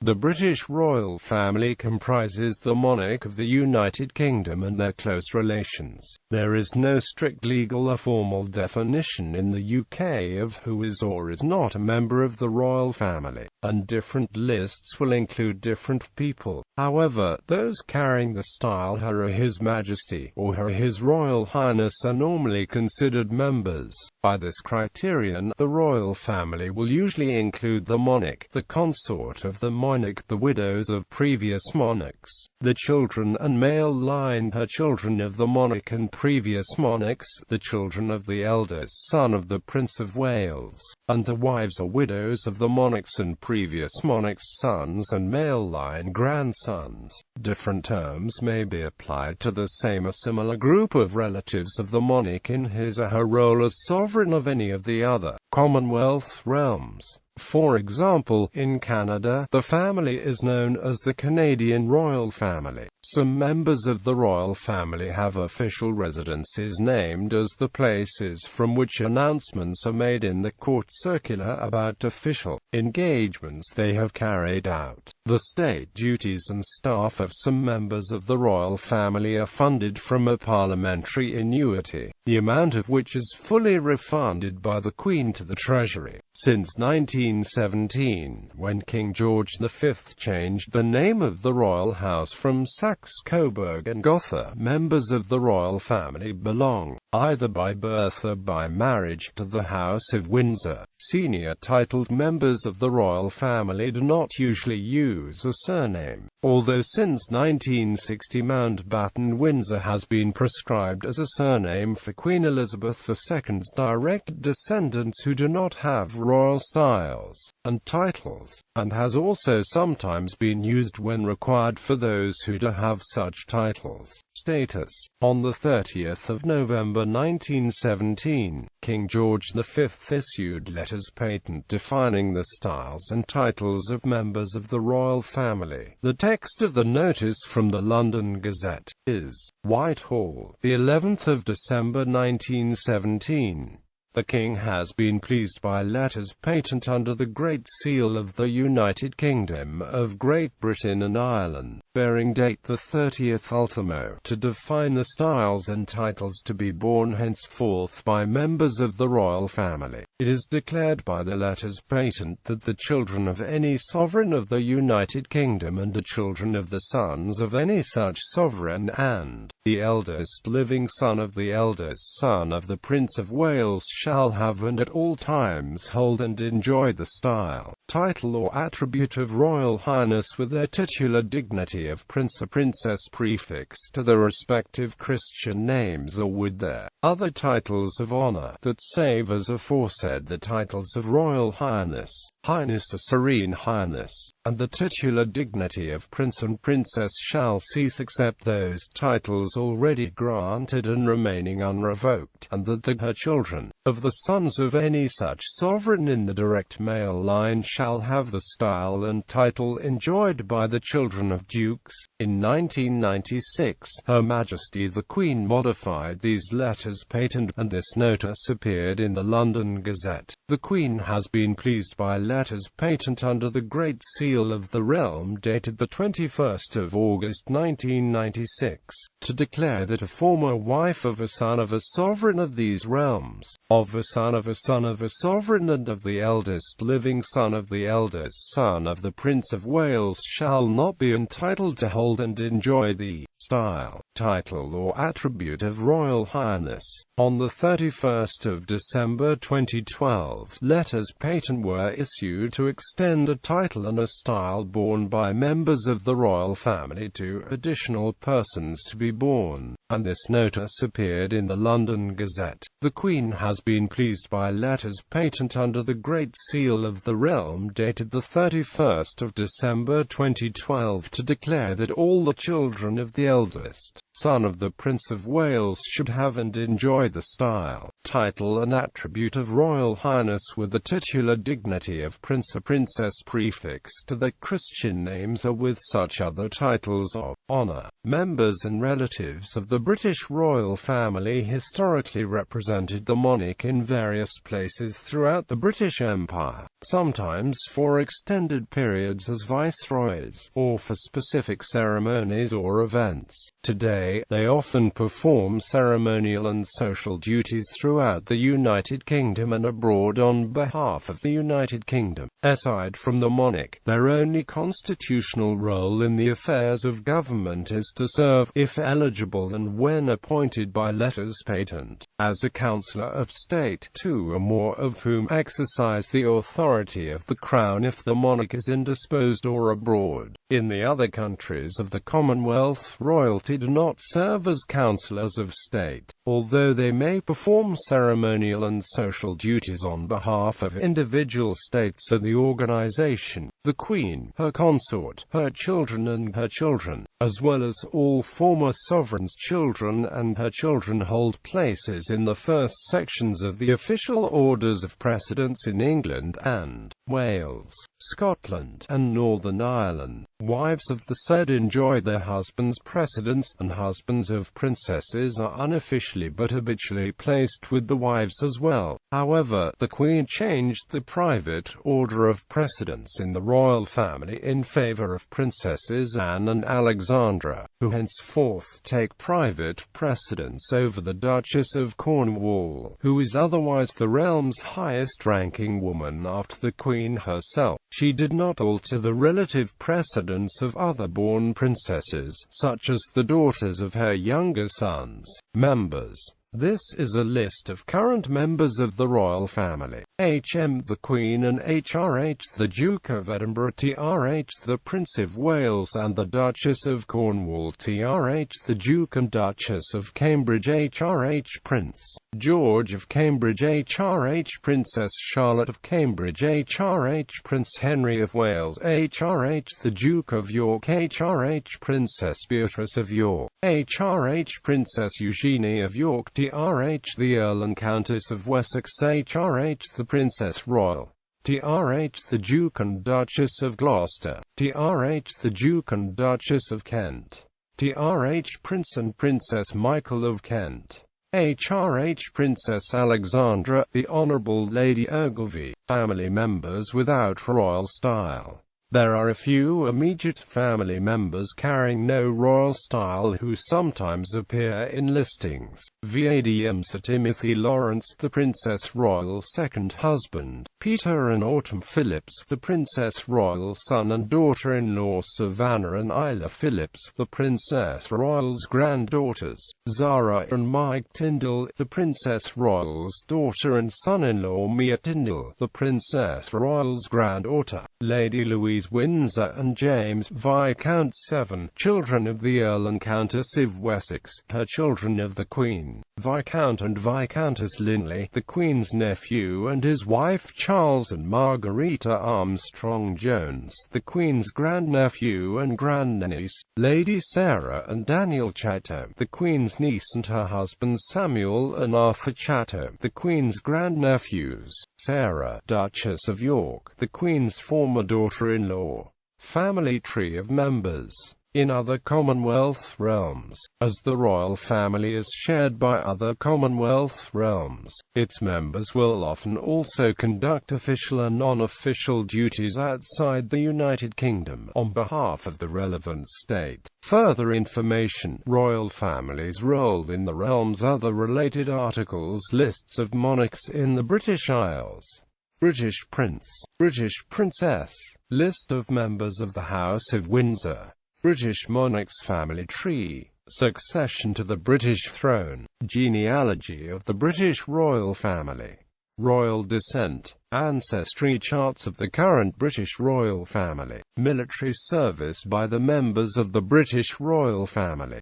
The British royal family comprises the monarch of the United Kingdom and their close relations. There is no strict legal or formal definition in the UK of who is or is not a member of the royal family, and different lists will include different people. However, those carrying the style Her His Majesty or His Royal Highness are normally considered members. By this criterion, the royal family will usually include the monarch, the consort of the monarch, the widows of previous monarchs, the children and male line her children of the monarch and previous monarchs, the children of the eldest son of the Prince of Wales, and the wives or widows of the monarchs and previous monarchs' sons and male line grandsons. Different terms may be applied to the same or similar group of relatives of the monarch in his or her role as sovereign of any of the other Commonwealth realms. For example, in Canada, the family is known as the Canadian royal family. Some members of the royal family have official residences named as the places from which announcements are made in the court circular about official engagements they have carried out. The state duties and staff of some members of the royal family are funded from a parliamentary annuity, the amount of which is fully refunded by the Queen to the Treasury. Since 1917, when King George V changed the name of the royal house from Saxe-Coburg and Gotha, members of the royal family belong, either by birth or by marriage, to the House of Windsor. Senior titled members of the royal family do not usually use a surname, although since 1960 Mountbatten Windsor has been prescribed as a surname for Queen Elizabeth II's direct descendants who do not have royal styles and titles, and has also sometimes been used when required for those who do have such titles. Status. On the 30th of November 1917, King George V issued letters patent defining the styles and titles of members of the royal family. The text of the notice from the London Gazette is Whitehall, the 11th of December 1917. The King has been pleased by letters patent under the Great Seal of the United Kingdom of Great Britain and Ireland, bearing date the 30th ultimo, to define the styles and titles to be borne henceforth by members of the royal family. It is declared by the letters patent that the children of any sovereign of the United Kingdom and the children of the sons of any such sovereign and the eldest living son of the eldest son of the Prince of Wales shall have and at all times hold and enjoy the style, title or attribute of Royal Highness with their titular dignity of Prince or Princess prefixed to their respective Christian names or with their other titles of honor, that save as aforesaid the titles of Royal Highness, Highness or Serene Highness, and the titular dignity of Prince and Princess shall cease except those titles already granted and remaining unrevoked, and that her children, of the sons of any such sovereign in the direct male line shall have the style and title enjoyed by the children of dukes. In 1996, Her Majesty the Queen modified these letters patent, and this notice appeared in the London Gazette. The Queen has been pleased by letters patent under the Great Seal of the Realm dated the 21st of August 1996, to declare that a former wife of a son of a sovereign of these realms, of a son of a son of a sovereign and of the eldest living son of the eldest son of the Prince of Wales shall not be entitled to hold and enjoy the style, title or attribute of Royal Highness. On the 31st of December 2012, letters patent were issued to extend a title and a style borne by members of the royal family to additional persons to be born, and this notice appeared in the London Gazette. The Queen has been pleased by letters patent under the Great Seal of the Realm dated the 31st of December 2012 to declare that all the children of the eldest son of the Prince of Wales should have and enjoy the style, title and attribute of Royal Highness with the titular dignity of Prince or Princess prefixed to their Christian names or with such other titles of honor. Members and relatives of the British royal family historically represented the monarch in various places throughout the British Empire. sometimes for extended periods as viceroys, or for specific ceremonies or events. Today, they often perform ceremonial and social duties throughout the United Kingdom and abroad on behalf of the United Kingdom. Aside from the monarch, their only constitutional role in the affairs of government is to serve, if eligible and when appointed by letters patent, as a councillor of state, two or more of whom exercise the authority of the Crown if the monarch is indisposed or abroad. In the other countries of the Commonwealth, royalty do not serve as councillors of state, although they may perform ceremonial and social duties on behalf of individual states or the organisation. The Queen, her consort, her children and her children, as well as all former sovereigns' children and her children, hold places in the first sections of the official orders of precedence in England and Wales, Scotland, and Northern Ireland. Wives of the said enjoy their husbands' precedence, and husbands of princesses are unofficially but habitually placed with the wives as well. However, the Queen changed the private order of precedence in the royal family in favour of Princesses Anne and Alexandra, who henceforth take private precedence over the Duchess of Cornwall, who is otherwise the realm's highest-ranking woman after the Queen herself. She did not alter the relative precedence of other born princesses, such as the daughters of her younger sons. Members. This is a list of current members of the royal family. H.M. the Queen and H.R.H. the Duke of Edinburgh, T.R.H. the Prince of Wales and the Duchess of Cornwall, T.R.H. the Duke and Duchess of Cambridge, H.R.H. Prince George of Cambridge, H.R.H. Princess Charlotte of Cambridge, H.R.H. Prince Henry of Wales, H.R.H. the Duke of York, H.R.H. Princess Beatrice of York, H.R.H. Princess Eugenie of York, T.R.H. the Earl and Countess of Wessex, H.R.H. the Princess Royal, T.R.H. the Duke and Duchess of Gloucester, T.R.H. the Duke and Duchess of Kent, T.R.H. Prince and Princess Michael of Kent, H.R.H. Princess Alexandra, the Honourable Lady Ogilvy. Family members without royal style. There are a few immediate family members carrying no royal style who sometimes appear in listings. VADM Sir Timothy Lawrence, the Princess Royal's second husband; Peter and Autumn Phillips, the Princess Royal's son and daughter-in-law; Savannah and Isla Phillips, the Princess Royal's granddaughters; Zara and Mike Tyndall, the Princess Royal's daughter and son-in-law; Mia Tyndall, the Princess Royal's granddaughter; Lady Louise Windsor and James, Viscount 7, children of the Earl and Countess of Wessex, her children of the Queen; Viscount and Viscountess Linley, the Queen's nephew and his wife Charles and Margarita Armstrong-Jones, the Queen's grandnephew and grandniece; Lady Sarah and Daniel Chatto, the Queen's niece and her husband Samuel and Arthur Chatto, the Queen's grandnephews; Sarah, Duchess of York, the Queen's former daughter-in-law. Family tree of members. In other Commonwealth realms, as the royal family is shared by other Commonwealth realms, its members will often also conduct official and non-official duties outside the United Kingdom, on behalf of the relevant state. Further information: Royal families' role in the realms. Other related articles. Lists of monarchs in the British Isles. British Prince, British Princess. List of members of the House of Windsor. British monarchs. Family tree. Succession to the British throne. Genealogy of the British royal family. Royal descent. Ancestry charts of the current British royal family. Military service by the members of the British royal family.